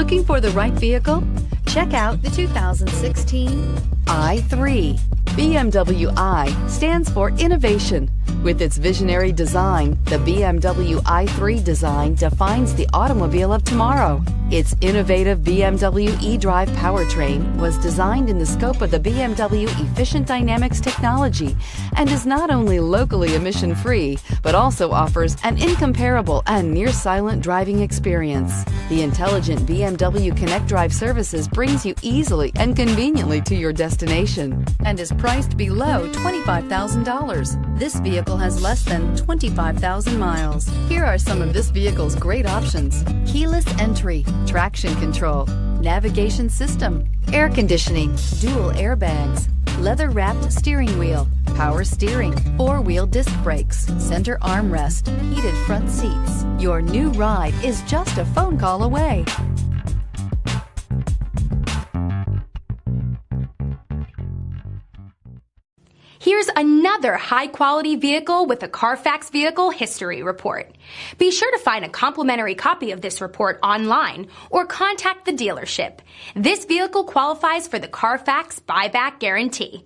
Looking for the right vehicle? Check out the 2016 i3. BMW i stands for innovation. With its visionary design, the BMW i3 design defines the automobile of tomorrow. Its innovative BMW eDrive powertrain was designed in the scope of the BMW Efficient Dynamics technology and is not only locally emission-free, but also offers an incomparable and near-silent driving experience. The intelligent BMW Connect Drive services brings you easily and conveniently to your destination and is priced below $25,000. This vehicle has less than 25,000 miles. Here are some of this vehicle's great options: keyless entry, traction control, navigation system, air conditioning, dual airbags, leather-wrapped steering wheel, power steering, four-wheel disc brakes, center armrest, heated front seats. Your new ride is just a phone call away. Here's another high-quality vehicle with a Carfax Vehicle History Report. Be sure to find a complimentary copy of this report online or contact the dealership. This vehicle qualifies for the Carfax Buyback Guarantee.